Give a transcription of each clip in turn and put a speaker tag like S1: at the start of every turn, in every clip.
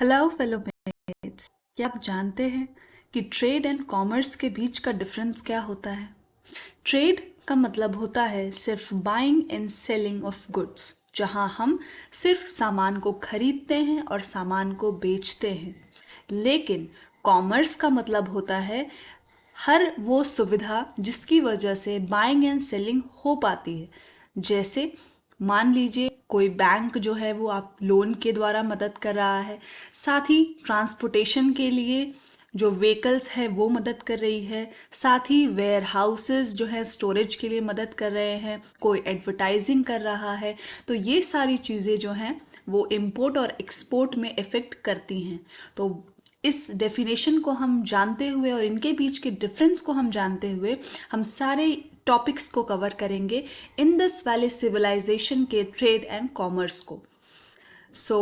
S1: Hello fellow mats. क्या आप जानते हैं कि ट्रेड एंड कॉमर्स के बीच का डिफरेंस क्या होता है? ट्रेड का मतलब होता है सिर्फ buying and selling of goods, जहां हम सिर्फ सामान को खरीदते हैं और सामान को बेचते हैं। लेकिन कॉमर्स का मतलब होता है हर वो सुविधा जिसकी वजह से बाइंग एंड सेलिंग हो पाती है। जैसे मान लीजिए कोई बैंक जो है वो आप लोन के द्वारा मदद कर रहा है, साथ ही ट्रांसपोर्टेशन के लिए जो व्हीकल्स है वो मदद कर रही है, साथ ही वेयर हाउसेस जो है स्टोरेज के लिए मदद कर रहे हैं, कोई एडवर्टाइजिंग कर रहा है। तो ये सारी चीज़ें जो हैं वो इंपोर्ट और एक्सपोर्ट में इफ़ेक्ट करती हैं। तो इस डेफिनेशन को हम जानते हुए और इनके बीच के डिफरेंस को हम जानते हुए हम सारे टॉपिक्स को कवर करेंगे इंडस वैली सिविलाइजेशन के ट्रेड एंड कॉमर्स को। So,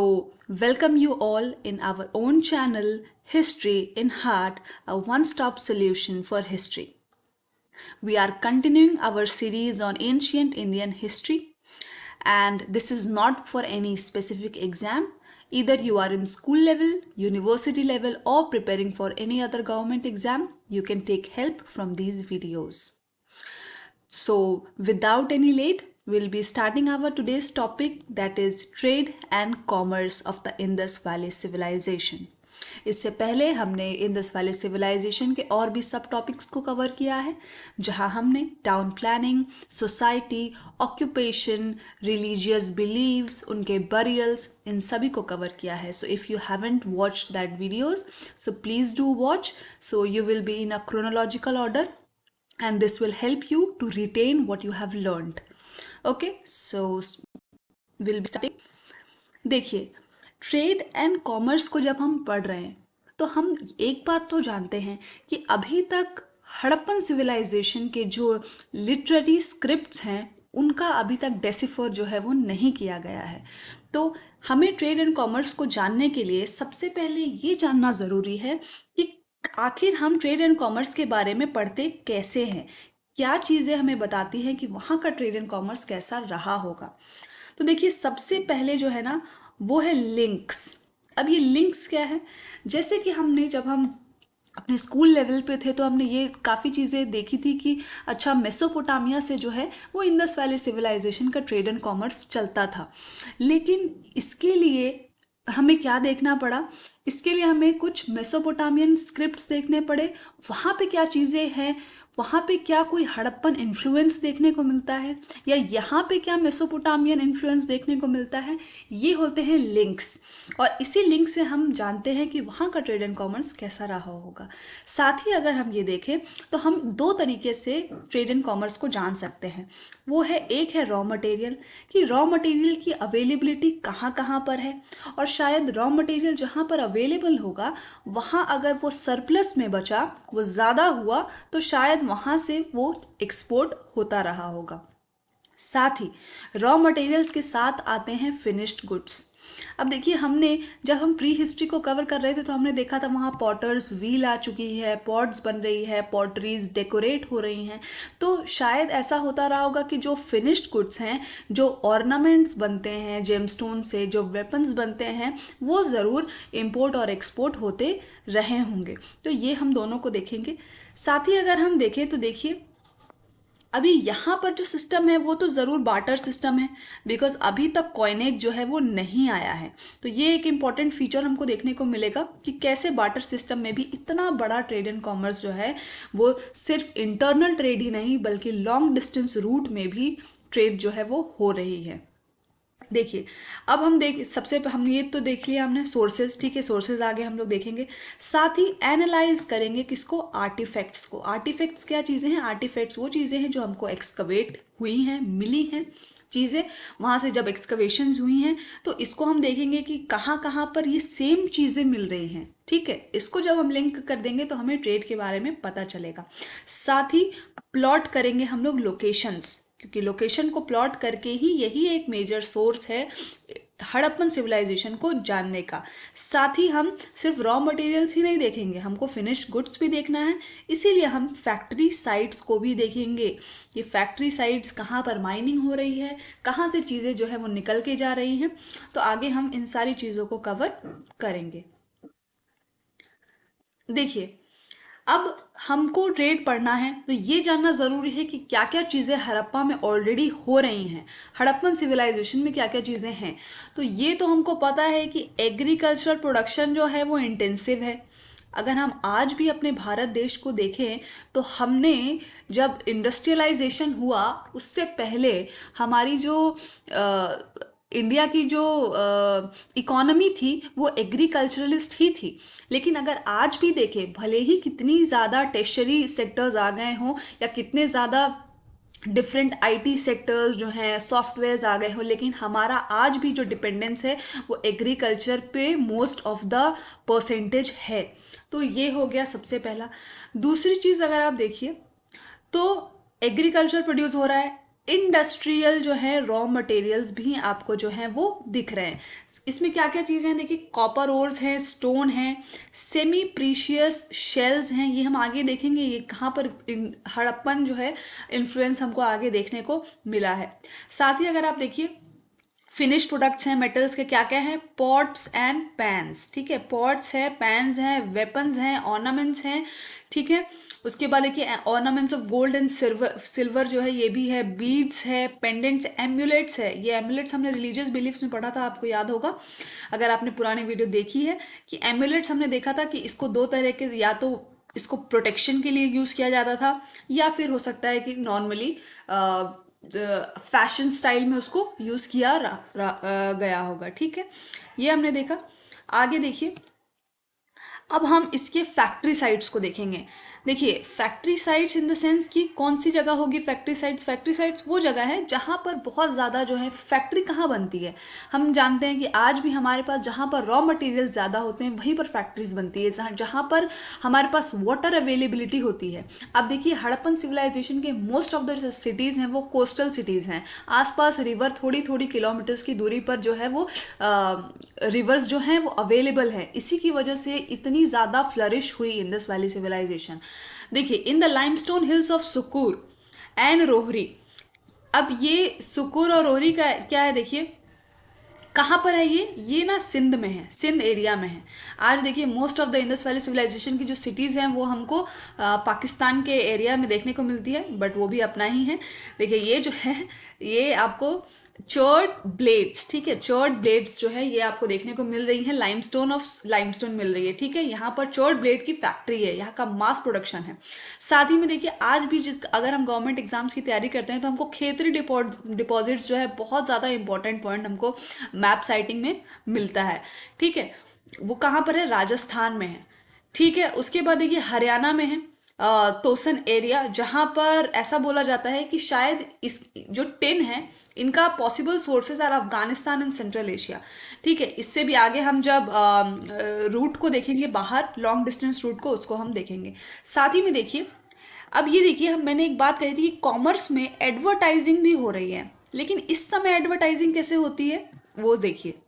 S1: welcome you all in our own channel, History in Heart, a one stop solution for history. We are continuing our series on ancient Indian history, and this is not for any specific exam. Either you are in school level, university level, or preparing for any other government exam, you can take help from these videos. So, without any late, we'll be starting our today's topic, that is trade and commerce of the Indus Valley Civilization. इससे पहले हमने Indus valley civilisation के और भी सब topics को cover किया है, जहां हमने town planning, society, occupation, religious beliefs, उनके बरियल्स, इन सभी को कवर किया है. So if you haven't watched that videos, so please do watch. So you will be in a chronological order and this will help you to retain what you have learned. Okay, so we'll be starting. देखिए, trade and commerce को जब हम पढ़ रहे हैं तो हम एक बात तो जानते हैं कि अभी तक हड़प्पन सिविलाइजेशन के जो लिटरेरी स्क्रिप्ट्स हैं उनका अभी तक डेसिफर जो है वो नहीं किया गया है. तो हमें ट्रेड एंड कॉमर्स को जानने के लिए सबसे पहले ये जानना ज़रूरी है कि आखिर हम ट्रेड एंड कॉमर्स के बारे में पढ़ते कैसे हैं, क्या चीज़ें हमें बताती हैं कि वहाँ का ट्रेड एंड कॉमर्स कैसा रहा होगा. तो देखिए, सबसे पहले जो है ना वो है लिंक्स. अब ये लिंक्स क्या है? जैसे कि हमने जब हम अपने स्कूल लेवल पे थे तो हमने ये काफ़ी चीज़ें देखी थी कि अच्छा, मेसोपोटामिया से जो है वो इंडस वैली सिविलाइजेशन का ट्रेड एंड कॉमर्स चलता था. लेकिन इसके लिए हमें क्या देखना पड़ा? इसके लिए हमें कुछ मेसोपोटामियन स्क्रिप्ट्स देखने पड़े. वहाँ पे क्या चीज़ें हैं, वहाँ पे क्या कोई हड़प्पन इन्फ्लुएंस देखने को मिलता है, या यहाँ पे क्या मेसोपोटामियन इन्फ्लुएंस देखने को मिलता है. ये होते हैं लिंक्स, और इसी लिंक से हम जानते हैं कि वहाँ का ट्रेड एंड कॉमर्स कैसा रहा होगा. साथ ही अगर हम ये देखें तो हम दो तरीके से ट्रेड एंड कॉमर्स को जान सकते हैं. वो है, एक है रॉ मटेरियल, कि रॉ मटेरियल की अवेलेबिलिटी कहाँ कहाँ पर है, और शायद रॉ मटेरियल जहाँ पर अवेलेबल होगा वहाँ अगर वो सरप्लस में बचा, वो ज़्यादा हुआ, तो शायद वहाँ से वो एक्सपोर्ट होता रहा होगा. साथ ही रॉ मटेरियल्स के साथ आते हैं फिनिश्ड गुड्स. अब देखिए, हमने जब हम प्री हिस्ट्री को कवर कर रहे थे तो हमने देखा था वहाँ पॉटर्स व्हील आ चुकी है, पॉट्स बन रही है, पॉटरीज डेकोरेट हो रही हैं. तो शायद ऐसा होता रहा होगा कि जो फिनिश्ड गुड्स हैं, जो ऑर्नामेंट्स बनते हैं जेमस्टोन से, जो वेपन्स बनते हैं, वो ज़रूर इंपोर्ट और एक्सपोर्ट होते रहे होंगे. तो ये हम दोनों को देखेंगे. साथ ही अगर हम देखें तो देखिए, अभी यहाँ पर जो सिस्टम है वो तो ज़रूर बार्टर सिस्टम है, बिकॉज अभी तक कॉइनेज जो है वो नहीं आया है. तो ये एक इम्पॉर्टेंट फीचर हमको देखने को मिलेगा कि कैसे बार्टर सिस्टम में भी इतना बड़ा ट्रेड एंड कॉमर्स जो है वो सिर्फ इंटरनल ट्रेड ही नहीं बल्कि लॉन्ग डिस्टेंस रूट में भी ट्रेड जो है वो हो रही है. देखिए, अब हम हमने ये तो देख लिया हमने सोर्सेज. ठीक है, सोर्सेज आगे हम लोग देखेंगे. साथ ही एनालाइज करेंगे किसको? आर्टिफैक्ट्स को. आर्टिफैक्ट्स क्या चीज़ें हैं? आर्टिफैक्ट्स वो चीज़ें हैं जो हमको एक्सकवेट हुई हैं, मिली हैं चीज़ें. वहाँ से जब एक्सकवेशंस हुई हैं तो इसको हम देखेंगे कि कहाँ कहाँ पर ये सेम चीज़ें मिल रही हैं. ठीक है, इसको जब हम लिंक कर देंगे तो हमें ट्रेड के बारे में पता चलेगा. साथ ही प्लॉट करेंगे हम लोग लोकेशंस, क्योंकि लोकेशन को प्लॉट करके ही यही एक मेजर सोर्स है हड़प्पन सिविलाइजेशन को जानने का। साथ ही हम सिर्फ रॉ मटेरियल्स ही नहीं देखेंगे, हमको फिनिश गुड्स भी देखना है, इसीलिए हम फैक्ट्री साइट्स को भी देखेंगे। ये फैक्ट्री साइट्स कहाँ पर माइनिंग हो रही है, कहाँ से चीज़ें जो है वो निकल के जा रही हैं, तो आगे हम इन सारी चीज़ों को कवर करेंगे। देखिए, अब हमको ट्रेड पढ़ना है तो ये जानना ज़रूरी है कि क्या क्या चीज़ें हड़प्पा में ऑलरेडी हो रही हैं, हड़प्पन सिविलाइजेशन में क्या क्या चीज़ें हैं। तो ये तो हमको पता है कि एग्रीकल्चरल प्रोडक्शन जो है वो इंटेंसिव है। अगर हम आज भी अपने भारत देश को देखें तो हमने जब इंडस्ट्रियलाइजेशन हुआ उससे पहले हमारी जो इंडिया की जो इकोनॉमी थी वो एग्रीकल्चरलिस्ट ही थी। लेकिन अगर आज भी देखें, भले ही कितनी ज़्यादा टेशरी सेक्टर्स आ गए हों या कितने ज़्यादा डिफरेंट आईटी सेक्टर्स जो हैं सॉफ्टवेयर्स आ गए हों, लेकिन हमारा आज भी जो डिपेंडेंस है वो एग्रीकल्चर पे मोस्ट ऑफ द परसेंटेज है। तो ये हो गया सबसे पहला। दूसरी चीज़ अगर आप देखिए तो एग्रीकल्चर प्रोड्यूस हो रहा है, इंडस्ट्रियल जो है रॉ मटेरियल्स भी आपको जो है वो दिख रहे हैं। इसमें क्या क्या चीज़ें हैं देखिए, कॉपर ओर्स हैं, स्टोन है, सेमी प्रीशियस शेल्स हैं, ये हम आगे देखेंगे ये कहाँ पर हड़प्पन जो है इन्फ्लुएंस हमको आगे देखने को मिला है। साथ ही अगर आप देखिए फिनिश प्रोडक्ट्स हैं मेटल्स के, क्या क्या हैं, पॉट्स एंड पैन्स, ठीक है, पॉट्स है, पैन्स हैं, वेपन्स हैं, ऑर्नामेंट्स हैं, ठीक है। उसके बाद देखिए ornaments of gold and silver जो है ये भी है, बीड्स है, पेंडेंट्स, एम्यूलेट्स है। ये एम्यूलेट्स हमने रिलीजियस बिलीफ्स में पढ़ा था, आपको याद होगा अगर आपने पुरानी वीडियो देखी है, कि एम्यूलेट्स हमने देखा था कि इसको दो तरह के, या तो इसको प्रोटेक्शन के लिए यूज़ किया जाता था या फिर हो सकता है कि नॉर्मली फैशन स्टाइल में उसको यूज़ किया गया होगा, ठीक है। ये हमने देखा। आगे देखिए, अब हम इसके फैक्ट्री साइट्स को देखेंगे। देखिए factory sites in the sense कि कौन सी जगह होगी फैक्ट्री साइट्स। फैक्ट्री साइट्स वो जगह है जहाँ पर बहुत ज़्यादा जो है फैक्ट्री कहाँ बनती है। हम जानते हैं कि आज भी हमारे पास जहाँ पर रॉ मटेरियल ज़्यादा होते हैं वहीं पर फैक्ट्रीज बनती है, जहाँ पर हमारे पास वाटर अवेलेबिलिटी होती है। अब देखिए हड़प्पन सिविलाइजेशन के मोस्ट ऑफ द सिटीज़ हैं वो कोस्टल सिटीज़ हैं, आसपास रिवर थोड़ी थोड़ी किलोमीटर्स की दूरी पर जो है वो रिवर्स जो हैं वो अवेलेबल है। इसी की वजह से इतनी ज़्यादा फ्लरिश हुई इंडस वैली सिविलाइजेशन। देखिए in the limestone hills of Sukkur and Rohri. अब ये सुकूर और रोहरी का क्या है, देखिए कहाँ पर है ये ना सिंध में है, सिंध एरिया में है। आज देखिए most of the Indus valley civilisation की जो सिटीज़ हैं वो हमको पाकिस्तान के एरिया में देखने को मिलती है, बट वो भी अपना ही है। देखिए ये जो है ये आपको चर्ड ब्लेड्स, ठीक है, चर्ड ब्लेड्स जो है ये आपको देखने को मिल रही है, लाइमस्टोन मिल रही है, ठीक है। यहाँ पर चर्ड ब्लेड की फैक्ट्री है, यहाँ का मास प्रोडक्शन है। साथ ही में देखिए आज भी अगर हम गवर्नमेंट एग्जाम्स की तैयारी करते हैं तो हमको खेतरी डिपॉजिट्स जो है बहुत ज़्यादा इंपॉर्टेंट पॉइंट हमको मैप साइटिंग में मिलता है, ठीक है। वो कहाँ पर है, राजस्थान में है, ठीक है। उसके बाद देखिए हरियाणा में है तोसन एरिया, जहाँ पर ऐसा बोला जाता है कि शायद इस जो टिन है इनका possible sources are Afghanistan and central Asia, ठीक है। इससे भी आगे हम जब रूट को देखेंगे बाहर, लॉन्ग डिस्टेंस रूट को, उसको हम देखेंगे। साथ ही में देखिए अब ये देखिए मैंने एक बात कही थी कि कॉमर्स में एडवर्टाइजिंग भी हो रही है, लेकिन इस समय एडवर्टाइजिंग कैसे होती है वो देखिए।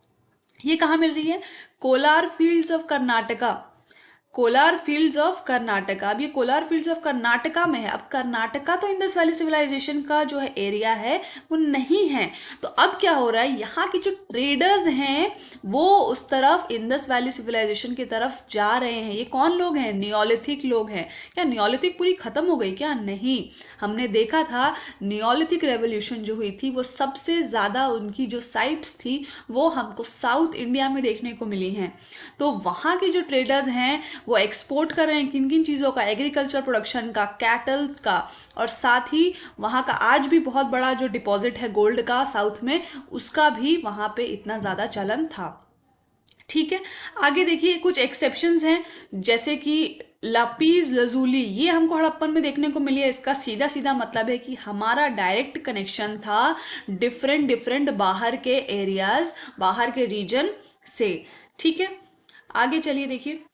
S1: ये कहाँ मिल रही है, Kolar fields of Karnataka, Kolar fields of Karnataka. अब ये कोलार फील्ड्स ऑफ कर्नाटका में है। अब कर्नाटका तो इंडस वैली सिविलाइजेशन का जो है एरिया है वो नहीं है। तो अब क्या हो रहा है, यहाँ के जो ट्रेडर्स हैं वो उस तरफ इंडस वैली सिविलाइजेशन की तरफ जा रहे हैं। ये कौन लोग हैं, नियोलिथिक लोग हैं। क्या नियोलिथिक पूरी खत्म हो गई क्या, नहीं। हमने देखा था नियोलिथिक रेवोल्यूशन जो हुई थी वो सबसे ज़्यादा उनकी जो साइट्स थी वो हमको साउथ इंडिया में देखने को मिली हैं। तो वहाँ के जो ट्रेडर्स हैं वो एक्सपोर्ट कर रहे हैं किन किन चीज़ों का, एग्रीकल्चर प्रोडक्शन का, कैटल्स का, और साथ ही वहाँ का आज भी बहुत बड़ा जो डिपॉजिट है गोल्ड का साउथ में, उसका भी वहाँ पे इतना ज़्यादा चलन था, ठीक है। आगे देखिए कुछ एक्सेप्शंस हैं, जैसे कि लापीज लजूली, ये हमको हड़प्पन में देखने को मिली है। इसका सीधा सीधा मतलब है कि हमारा डायरेक्ट कनेक्शन था डिफरेंट बाहर के एरियाज, बाहर के रीजन से, ठीक है। आगे चलिए देखिए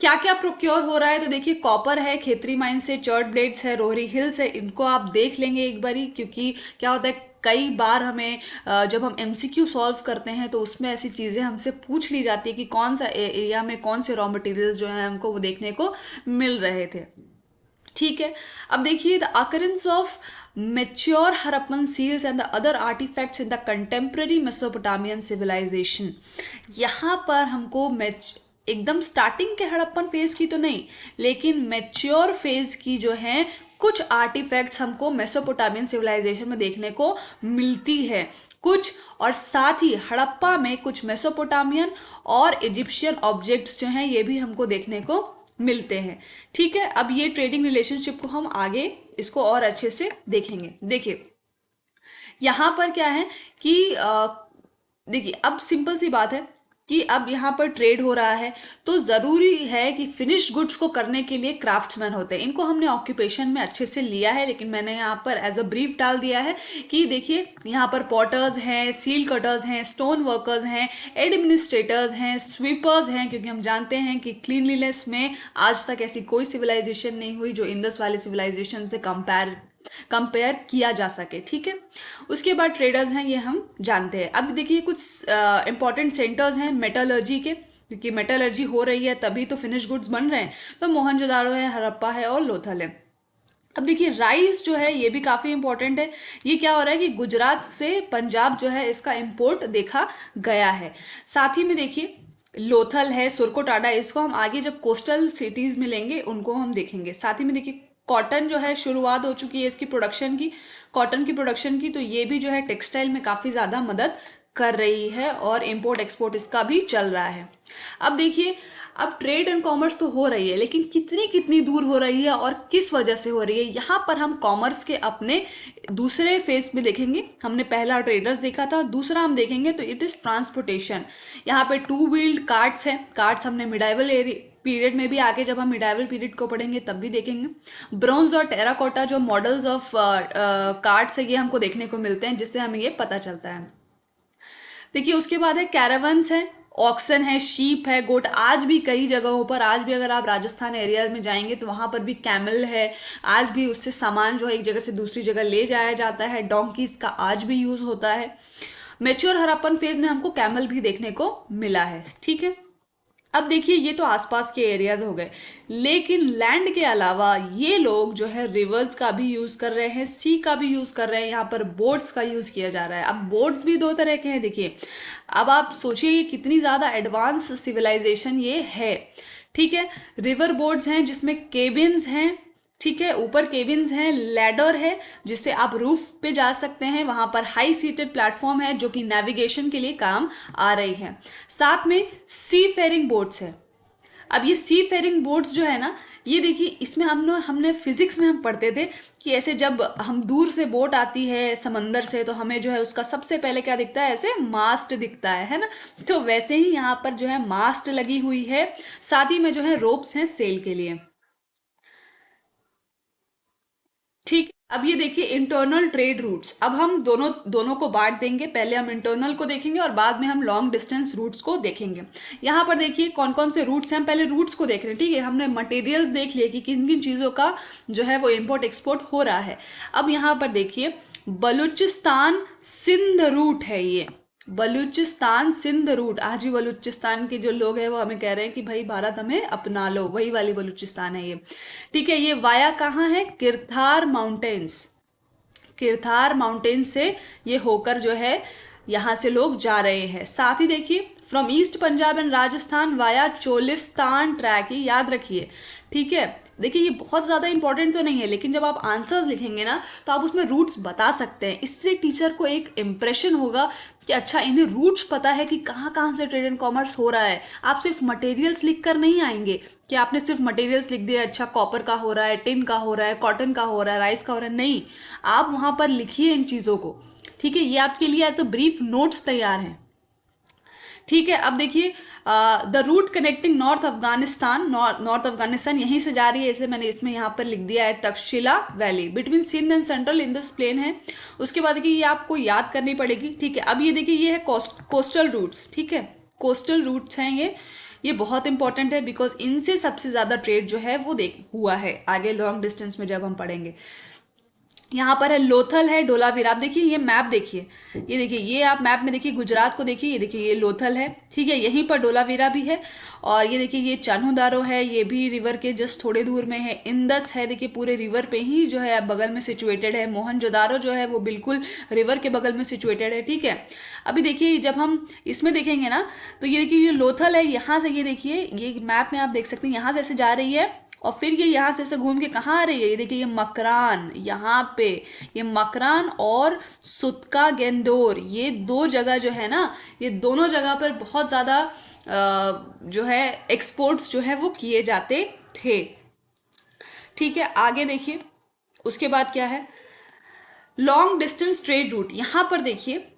S1: क्या क्या प्रोक्योर हो रहा है। तो देखिए कॉपर है खेतरी माइन से, चर्ड ब्लेड्स है, रोहरी हिल्स है, इनको आप देख लेंगे एक बारी, क्योंकि क्या होता है कई बार हमें जब हम एमसीक्यू सॉल्व करते हैं तो उसमें ऐसी चीज़ें हमसे पूछ ली जाती है कि कौन सा एरिया में कौन से रॉ मटेरियल्स जो है हमको वो देखने को मिल रहे थे। ठीक है, अब देखिए the occurrence of mature Harappan seals and the other artefacts in the contemporary Mesopotamian civilisation. यहाँ पर हमको एकदम स्टार्टिंग के हड़प्पन फेज की तो नहीं, लेकिन मेच्योर फेज की जो है कुछ आर्टिफैक्ट्स हमको मेसोपोटामियन सिविलाइजेशन में देखने को मिलती है कुछ, और साथ ही हड़प्पा में कुछ मेसोपोटामियन और इजिप्शियन ऑब्जेक्ट्स जो हैं ये भी हमको देखने को मिलते हैं। ठीक है, अब ये ट्रेडिंग रिलेशनशिप को हम आगे इसको और अच्छे से देखेंगे। देखिए यहां पर क्या है कि देखिए अब सिंपल सी बात है कि अब यहाँ पर ट्रेड हो रहा है तो ज़रूरी है कि फिनिश्ड गुड्स को करने के लिए क्राफ्ट्समैन होते हैं। इनको हमने ऑक्यूपेशन में अच्छे से लिया है, लेकिन मैंने यहाँ पर एज अ ब्रीफ डाल दिया है कि देखिए यहाँ पर पॉटर्स हैं, सील कटर्स हैं, स्टोन वर्कर्स हैं, एडमिनिस्ट्रेटर्स हैं, स्वीपर्स हैं, क्योंकि हम जानते हैं कि क्लीनलीनेस में आज तक ऐसी कोई सिविलाइजेशन नहीं हुई जो इंडस वाली सिविलाइजेशन से कंपेयर किया जा सके। ठीक है, उसके बाद ट्रेडर्स हैं, ये हम जानते हैं। अब देखिए कुछ इंपॉर्टेंट सेंटर्स हैं मेटलर्जी के, क्योंकि मेटलर्जी हो रही है तभी तो फिनिश गुड्स बन रहे हैं, तो मोहनजोदाड़ो है, हड़प्पा है और लोथल है। अब देखिए राइस जो है ये भी काफ़ी इंपॉर्टेंट है। ये क्या हो रहा है कि गुजरात से पंजाब जो है इसका इंपोर्ट देखा गया है। साथ ही में देखिए लोथल है, सुरकोटाडा, इसको हम आगे जब कोस्टल सिटीज़ में लेंगे उनको हम देखेंगे। साथ ही में देखिए कॉटन जो है शुरुआत हो चुकी है इसकी प्रोडक्शन की, कॉटन की प्रोडक्शन की, तो ये भी जो है टेक्सटाइल में काफ़ी ज़्यादा मदद कर रही है और इंपोर्ट एक्सपोर्ट इसका भी चल रहा है। अब देखिए अब ट्रेड एंड कॉमर्स तो हो रही है, लेकिन कितनी कितनी दूर हो रही है और किस वजह से हो रही है, यहाँ पर हम कॉमर्स के अपने दूसरे फेज में देखेंगे। हमने पहला ट्रेडर्स देखा था, दूसरा हम देखेंगे तो इट इज ट्रांसपोर्टेशन। यहाँ पे टू व्हील्ड कार्ट्स हैं, कार्ट्स हमने मिडाइवल पीरियड में भी, आगे जब हम मिडाइवल पीरियड को पढ़ेंगे तब भी देखेंगे। ब्रॉन्ज और टेराकोटा जो मॉडल्स ऑफ कार्ट्स है ये हमको देखने को मिलते हैं, जिससे हमें ये पता चलता है। देखिए उसके बाद है कैरावंस है, ऑक्सन है, शीप है, गोट। आज भी कई जगहों पर, आज भी अगर आप राजस्थान एरिया में जाएंगे तो वहां पर भी कैमल है, आज भी उससे सामान जो है एक जगह से दूसरी जगह ले जाया जाता है। डोंकीज का आज भी यूज होता है। मेच्योर हड़प्पन फेज में हमको कैमल भी देखने को मिला है। ठीक है, अब देखिए ये तो आसपास के एरियाज हो गए, लेकिन लैंड के अलावा ये लोग जो है रिवर्स का भी यूज कर रहे हैं, सी का भी यूज कर रहे हैं, यहाँ पर बोट्स का यूज किया जा रहा है। अब बोट्स भी दो तरह के हैं। देखिए अब आप सोचिए ये कितनी ज्यादा एडवांस सिविलाइजेशन ये है। ठीक है, रिवर बोट्स हैं जिसमें केबिन्स हैं, ठीक है, ऊपर केबिन्स हैं, लैडर है जिससे आप रूफ पे जा सकते हैं, वहां पर हाई सीटेड प्लेटफॉर्म है जो कि नेविगेशन के लिए काम आ रही है। साथ में सी फेरिंग बोट्स है। अब ये सी फेरिंग बोट्स जो है ना, ये देखिए इसमें हमने फिजिक्स में हम पढ़ते थे कि ऐसे जब हम दूर से बोट आती है समंदर से तो हमें जो है उसका सबसे पहले क्या दिखता है, ऐसे मास्ट दिखता है ना। तो वैसे ही यहाँ पर जो है मास्ट लगी हुई है, साथ ही में जो है रोप्स हैं सेल के लिए। ठीक, अब ये देखिए इंटरनल ट्रेड रूट्स। अब हम दोनों दोनों को बांट देंगे, पहले हम इंटरनल को देखेंगे और बाद में हम लॉन्ग डिस्टेंस रूट्स को देखेंगे। यहाँ पर देखिए कौन कौन से रूट्स हैं, हम पहले रूट्स को देख रहे हैं। ठीक है, हमने मटेरियल्स देख लिए कि किन किन चीज़ों का जो है वो इम्पोर्ट एक्सपोर्ट हो रहा है। अब यहाँ पर देखिए बलूचिस्तान सिंध रूट है, ये बलूचिस्तान सिंध रूट। आज भी बलूचिस्तान के जो लोग हैं वो हमें कह रहे हैं कि भाई भारत हमें अपना लो, वही वाली बलूचिस्तान है ये। ठीक है, ये वाया कहाँ है, किरथार माउंटेन्स, किरथार माउंटेन से ये होकर जो है यहाँ से लोग जा रहे हैं। साथ ही देखिए from east Punjab and Rajasthan via Cholistan track, ही याद रखिए। ठीक है, देखिए ये बहुत ज़्यादा इंपॉर्टेंट तो नहीं है, लेकिन जब आप आंसर्स लिखेंगे ना तो आप उसमें रूट्स बता सकते हैं। इससे टीचर को एक इम्प्रेशन होगा कि अच्छा इन्हें रूट्स पता है कि कहाँ कहाँ से ट्रेड एंड कॉमर्स हो रहा है। आप सिर्फ मटेरियल्स लिख कर नहीं आएंगे कि आपने सिर्फ मटेरियल्स लिख दिया, अच्छा कॉपर का हो रहा है, टिन का हो रहा है, कॉटन का हो रहा है, राइस का हो रहा है, नहीं, आप वहाँ पर लिखिए इन चीज़ों को। ठीक है, ये आपके लिए एज अ ब्रीफ नोट्स तैयार हैं। ठीक है, अब देखिए the route connecting north Afghanistan यहीं से जा रही है, इसे मैंने इसमें यहाँ पर लिख दिया है Taxila valley between Sindh and central Indus plain है। उसके बाद देखिए ये आपको याद करनी पड़ेगी। ठीक है, अब ये देखिए ये है कोस्टल रूट्स। ठीक है, कोस्टल रूट्स हैं ये बहुत इंपॉर्टेंट है बिकॉज इनसे सबसे ज्यादा ट्रेड जो है वो देख हुआ है, आगे लॉन्ग डिस्टेंस में जब हम पढ़ेंगे। यहाँ पर है लोथल, है धोलावीरा। आप देखिए ये मैप देखिए, ये देखिए, ये आप मैप में देखिए गुजरात को देखिए, ये देखिए ये लोथल है, ठीक है, यहीं पर धोलावीरा भी है। और ये देखिए ये चान्होदारो है, ये भी रिवर के जस्ट थोड़े दूर में है। इंदस है, देखिए पूरे रिवर पे ही जो है बगल में सिचुएटेड है। मोहनजोदारो जो है वो बिल्कुल रिवर के बगल में सिचुएटेड है, ठीक है। अभी देखिए जब हम इसमें देखेंगे ना, तो ये देखिए ये लोथल है, यहाँ से ये देखिए ये मैप में आप देख सकते हैं, यहाँ से ऐसे जा रही है और फिर ये यहाँ से ऐसे घूम के कहाँ आ रही है, ये देखिए ये मकरान, यहाँ पे ये मकरान और सुतका गेंदोर, ये दो जगह जो है ना, ये दोनों जगह पर बहुत ज़्यादा जो है एक्सपोर्ट्स जो है वो किए जाते थे, ठीक है। आगे देखिए उसके बाद क्या है, लॉन्ग डिस्टेंस ट्रेड रूट। यहाँ पर देखिए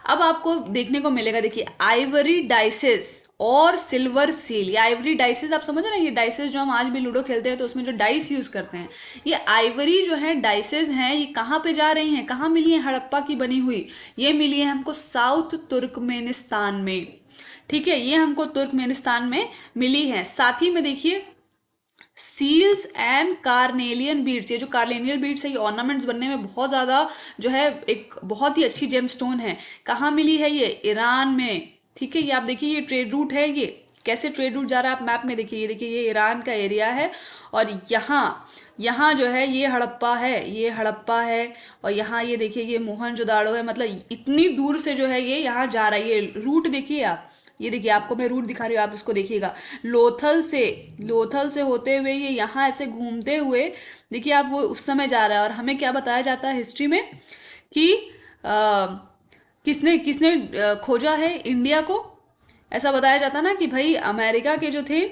S1: अब आपको देखने को मिलेगा, देखिए आइवरी डाइसेस और सिल्वर सील। ये आइवरी डाइसेस आप समझ रहे हैं, ये डाइसेस जो हम आज भी लूडो खेलते हैं तो उसमें जो डाइस यूज करते हैं, ये आइवरी जो है डाइसेस हैं, ये कहाँ पे जा रही हैं, कहाँ मिली है, हड़प्पा की बनी हुई। ये मिली है हमको साउथ तुर्कमेनिस्तान में, ठीक है, ये हमको तुर्कमेनिस्तान में मिली है। साथ ही में देखिए सील्स एंड कार्नेलियन बीड्स, ये जो कार्नेलियन बीड्स है ये ऑर्नामेंट्स बनने में बहुत ज़्यादा जो है एक बहुत ही अच्छी जेमस्टोन है। कहाँ मिली है, ये ईरान में, ठीक है। ये आप देखिए ये ट्रेड रूट है, ये कैसे ट्रेड रूट जा रहा है आप मैप में देखिए, ये देखिए ये ईरान का एरिया है और यहाँ जो है ये हड़प्पा है, ये हड़प्पा है और यहाँ ये देखिए ये मोहनजोदाड़ो है। मतलब इतनी दूर से जो है ये यहाँ जा रहा है, ये रूट देखिए आप, ये देखिए आपको मैं रूट दिखा रही हूँ, आप इसको देखिएगा। लोथल से होते हुए ये यहाँ ऐसे घूमते हुए देखिए आप वो उस समय जा रहा है। और हमें क्या बताया जाता है हिस्ट्री में कि किसने किसने खोजा है इंडिया को, ऐसा बताया जाता ना कि भाई अमेरिका के जो थे,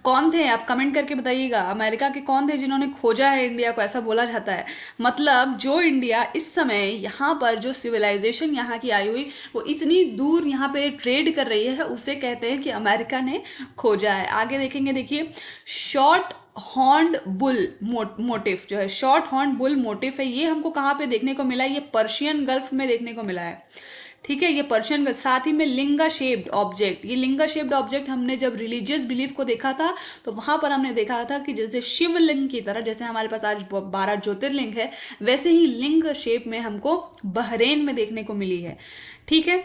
S1: कौन थे, आप कमेंट करके बताइएगा, अमेरिका के कौन थे जिन्होंने खोजा है इंडिया को, ऐसा बोला जाता है। मतलब जो इंडिया इस समय यहाँ पर जो सिविलाइजेशन यहाँ की आई हुई वो इतनी दूर यहाँ पे ट्रेड कर रही है, उसे कहते हैं कि अमेरिका ने खोजा है। आगे देखेंगे, देखिए शॉर्ट हॉर्न्ड बुल मोटिफ जो है, शॉर्ट हॉर्न बुल मोटिफ है, ये हमको कहाँ पे देखने को मिला है, ये पर्शियन गल्फ में देखने को मिला है, ठीक है, ये पर्शियन गल्फ। साथ ही में लिंगा शेप्ड ऑब्जेक्ट, ये लिंगा शेप्ड ऑब्जेक्ट हमने जब रिलीजियस बिलीफ को देखा था तो वहां पर हमने देखा था कि जैसे शिवलिंग की तरह, जैसे हमारे पास आज 12 ज्योतिर्लिंग है, वैसे ही लिंग शेप में हमको बहरेन में देखने को मिली है, ठीक है।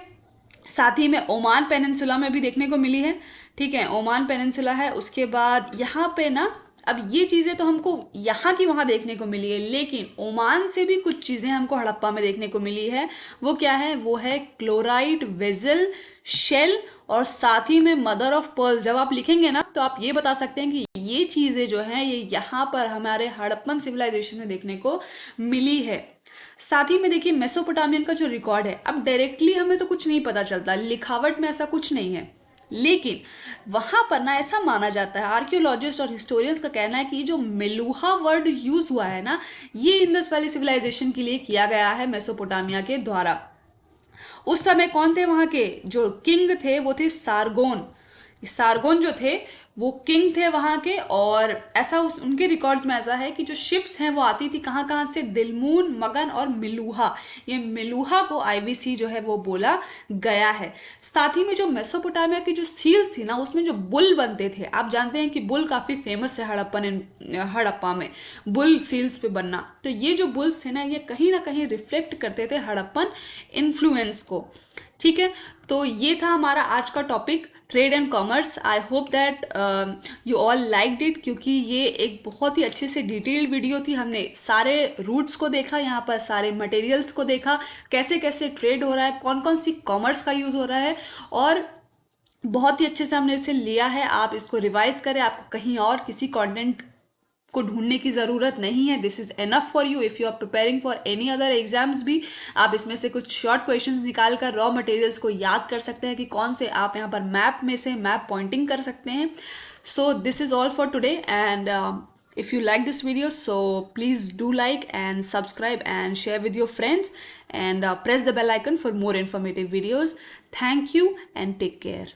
S1: साथ ही में ओमान पेनिनसुला में भी देखने को मिली है, ठीक है, ओमान पेनिनसुला है। उसके बाद यहाँ पे ना, अब ये चीज़ें तो हमको यहाँ की वहाँ देखने को मिली है, लेकिन ओमान से भी कुछ चीज़ें हमको हड़प्पा में देखने को मिली है। वो क्या है, वो है क्लोराइट वेजल शेल और साथ ही में मदर ऑफ पर्ल्स। जब आप लिखेंगे ना तो आप ये बता सकते हैं कि ये चीज़ें जो हैं ये यहाँ पर हमारे हड़प्पन सिविलाइजेशन में देखने को मिली है। साथ ही में देखिए मेसोपोटामियन का जो रिकॉर्ड है, अब डायरेक्टली हमें तो कुछ नहीं पता चलता, लिखावट में ऐसा कुछ नहीं है, लेकिन वहां पर ना ऐसा माना जाता है, आर्कियोलॉजिस्ट और हिस्टोरियंस का कहना है कि जो मेलुहा वर्ड यूज हुआ है ना, ये इंडस वैली सिविलाइजेशन के लिए किया गया है मेसोपोटामिया के द्वारा। उस समय कौन थे वहां के जो किंग थे, वो थे सारगोन। सारगोन जो थे वो किंग थे वहां के, और ऐसा उनके रिकॉर्ड्स में ऐसा है कि जो शिप्स हैं वो आती थी कहाँ कहाँ से, दिलमून, मगन और मिलूहा। ये मिलूहा को आईवीसी जो है वो बोला गया है। साथ ही में जो मेसोपोटामिया की जो सील्स थी ना, उसमें जो बुल बनते थे, आप जानते हैं कि बुल काफी फेमस है हड़प्पा में बुल सील्स पे बनना। तो ये जो बुल्स थे ना कहीं रिफ्लेक्ट करते थे हड़प्पन इन्फ्लुएंस को, ठीक है। तो ये था हमारा आज का topic, trade and commerce. I hope that you all liked it, क्योंकि ये एक बहुत ही अच्छे से डिटेल्ड वीडियो थी। हमने सारे रूट्स को देखा, यहाँ पर सारे मटेरियल्स को देखा, कैसे कैसे ट्रेड हो रहा है, कौन कौन सी कॉमर्स का यूज़ हो रहा है, और बहुत ही अच्छे से हमने इसे लिया है। आप इसको रिवाइज करें, आपको कहीं और किसी कंटेंट को ढूंढने की ज़रूरत नहीं है। This is enough for you if you are preparing for any other exams भी। आप इसमें से कुछ शॉर्ट क्वेश्चंस निकाल कर रॉ मटेरियल्स को याद कर सकते हैं कि कौन से आप यहाँ पर मैप में से मैप पॉइंटिंग कर सकते हैं। So this is all for today, and if you like this video, so please do like and subscribe and share with your friends, and press the bell icon for more informative videos. Thank you and take care.